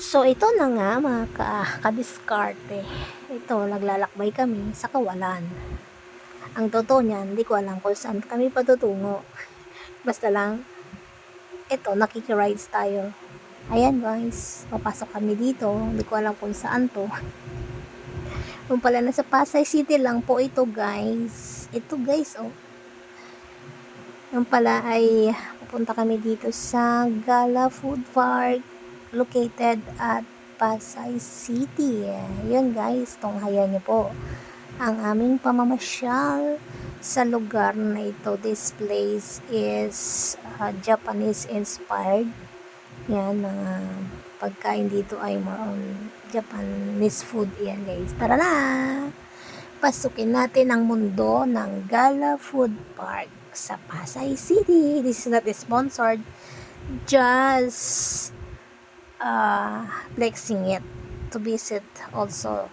So, ito na nga mga kadiskarte. Ito, naglalakbay kami sa kawalan. Ang totoo niyan, hindi ko alam kung saan kami patutungo. Basta lang, ito, nakikirides tayo. Ayan guys, papasok kami dito. Hindi ko alam kung saan to. Kung pala nasa Pasay City lang po ito guys. Ito guys, oh. Yung pala ay pupunta kami dito sa Gala Food Park located at Pasay City. Yun guys, tunghayan niyo po ang aming pamamasyal sa lugar na ito. This place is Japanese inspired. Yan, mga pagkain dito ay more on Japanese food. Yan guys, tara na! Pasukin natin ang mundo ng Gala Food Park sa Pasay City. This is not sponsored, just flexing it to visit also,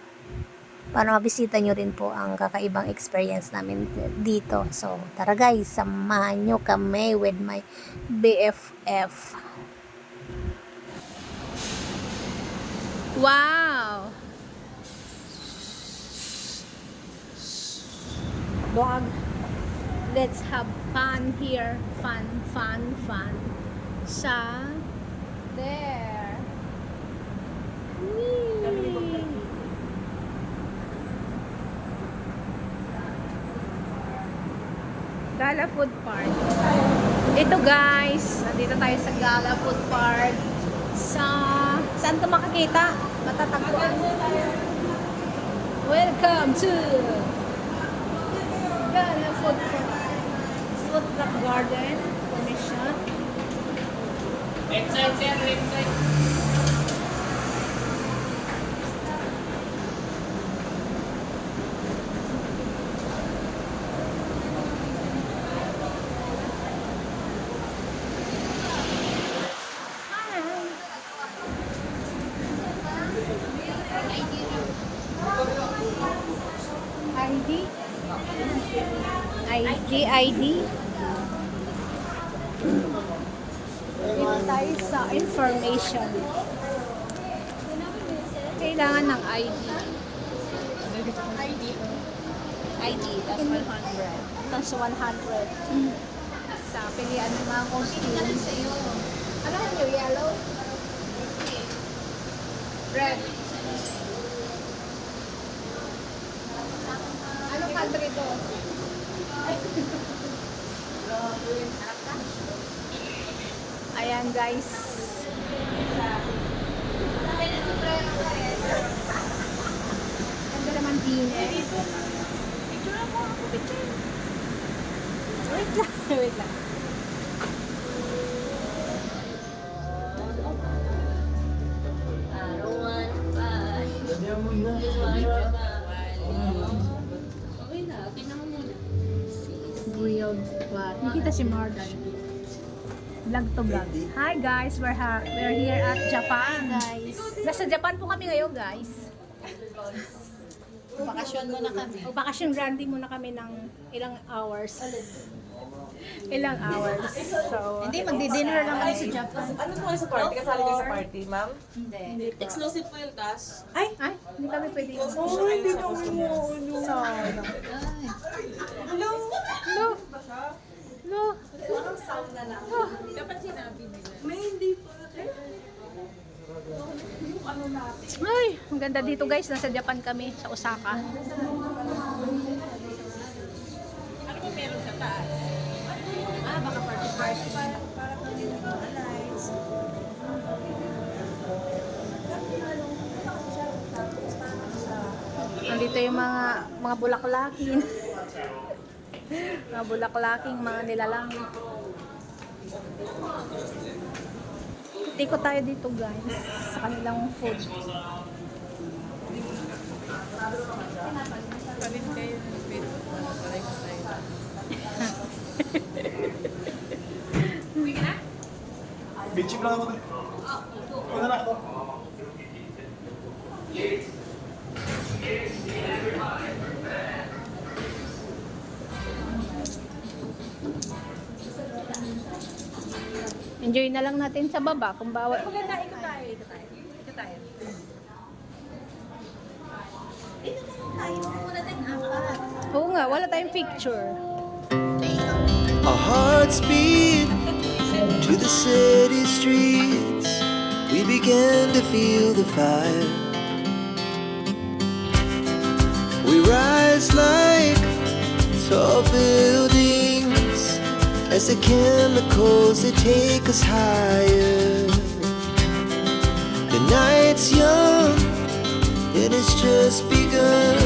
para mabisita nyo rin po ang kakaibang experience namin dito. So tara guys, samahan nyo kami with my BFF. Wow, dog, let's have fun here. Fun sa there. Gala Food Park. Ito guys, nandito tayo sa Gala Food Park. Saan ito makakita? Matatagpuan. Welcome to Gala Food Park. Food Truck Garden. Commission. Left side, sir. Left side. ID. Dito tayo sa information. Kailangan ng ID. ID, that's 100. That's 100. Sa pilihan ng mga costume. Ano nyo? Yellow? Red. Anong country to? Ayan guys. Ganda naman din eh. Picture ako. Picture. Wait lang. Wait lang. Grilled flat. Nakita si Marge. Vlog to vlog. Hi guys, we're here at Japan. Hi guys. Nasa Japan po kami ngayon guys. Bakasyon muna kami. O bakasyon grande muna kami ng ilang hours. Ilang hours. So, Hindi, magdi-dinner lang kami sa Japan. Ano po sa party? Kasali kayo sa party, ma'am? Hindi. Exclusive po yung task. ay, hindi kami pwede. Oh, hindi na mo. So, Hello? no. No. Parang sound na lang. Dapat sinabi nila. May hindi po. Yung ano natin. Ay, ang ganda dito guys. Nasa Japan kami, sa Osaka. Ano ba meron sa taas? Baka party-party. Para kami nag-analyze. Nandito yung mga bulaklakin. Mga bulaklaking, mga nilalang. Tiko tayo dito guys, sa kanilang food. Palit kayo ng Facebook. Bitching lang ako din. Ano na ako? Enjoy na lang natin sa baba kung bawat. Maganda, ikot tayo. Ikot tayo. Ikot tayo. Oo nga, wala tayong picture. Our hearts beat to the city streets. We began to feel the fire. We rise like tall buildings as the chemicals they take us higher. The night's young and it's just begun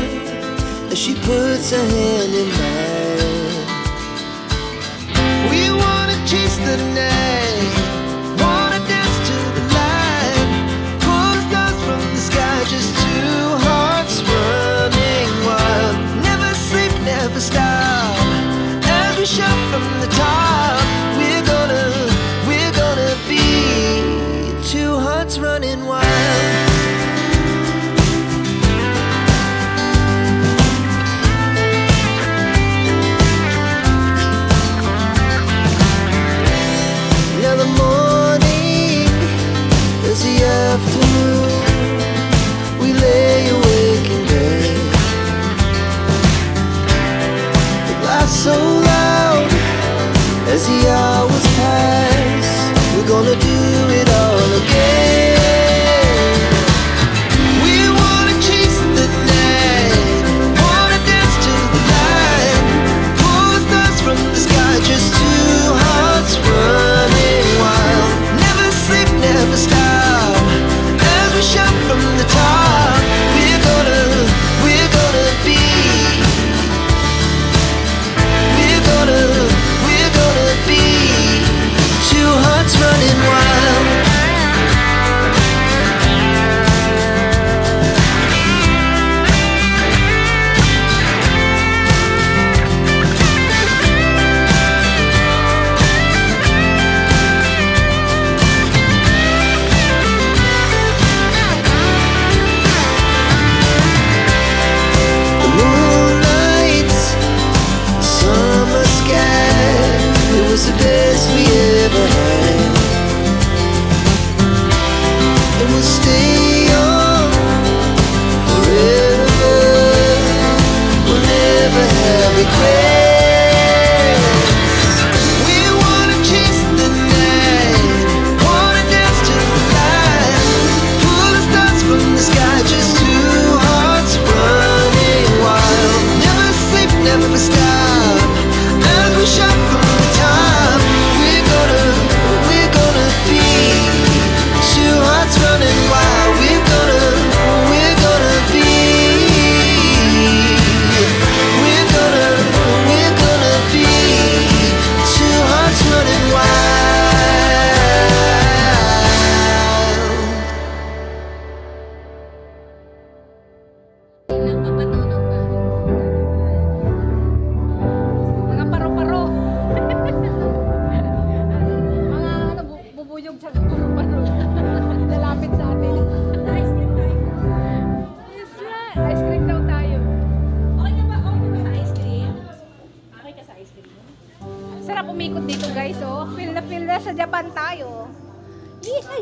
as she puts her hand in mine. We wanna chase the night, wanna dance to the light, pull stars from the sky, just two hearts running wild. Never sleep, never stop, as we shout from the top. We're gonna be two hearts running wild. Now the morning is the afternoon. We lay awake in bed. The laugh so loud as the hours pass. We're gonna do it all again. We wanna chase the night, wanna dance to the light, pull the stars from the sky, just two hearts running wild. Never sleep, never stop, as we shout from the top. We're gonna be. We're gonna be two hearts running wild. The moonlight, summer sky, it was the best we ever had. And we'll stay on forever. We'll never have regrets. We wanna chase the night, wanna dance to the light, pull the stars from the sky, just two hearts running wild. Never sleep, never stop, as we shout from the top. We're gonna be two hearts running wild. We're gonna be. We're gonna be two hearts running wild. Mga paro-paro. Mga ano, bubuyog sa paro-paro. Lalapit sa atin. Ice cream tayo. Yes, right. Ice cream daw tayo. Okay na ba? Okay na sa ice cream? Okay ka sa ice cream? Sarap umikot dito guys, oh. Feel na sa Japan tayo. Yay!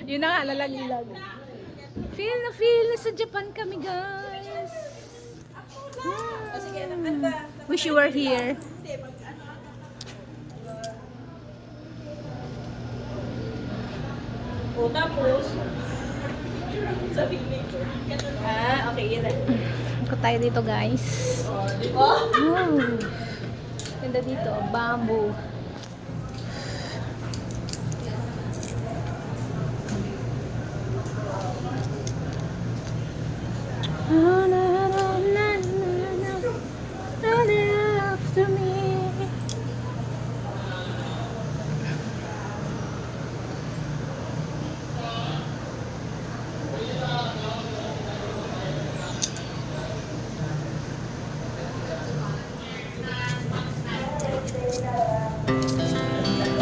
Yun na nga, lalagilag. Feel na sa Japan kami guys. Wish you were here. O tapos, sabi okay, yun na. Ikot tayo dito guys. Oh. Ganda dito, bamboo. After me.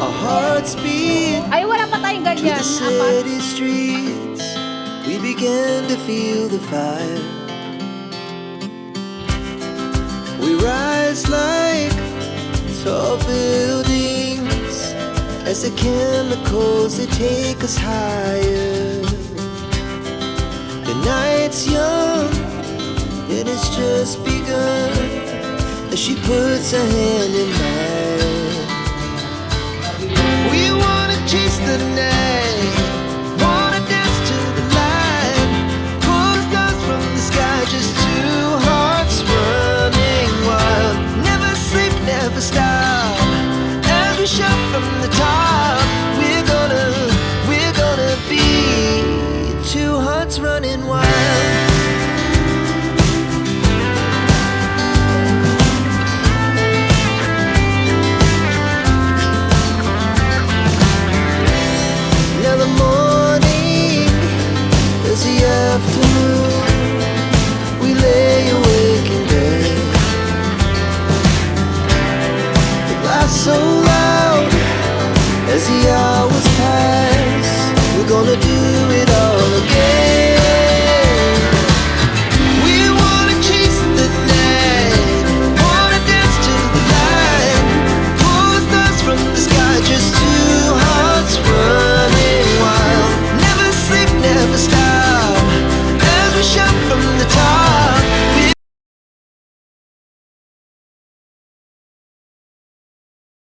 Our hearts beat Ay, wala pa tayong to ganyan. the Apat. city streets. We began to feel the fire. We rise like tall buildings as the chemicals they take us higher. The night's young, and it's just begun. As she puts her hand in mine.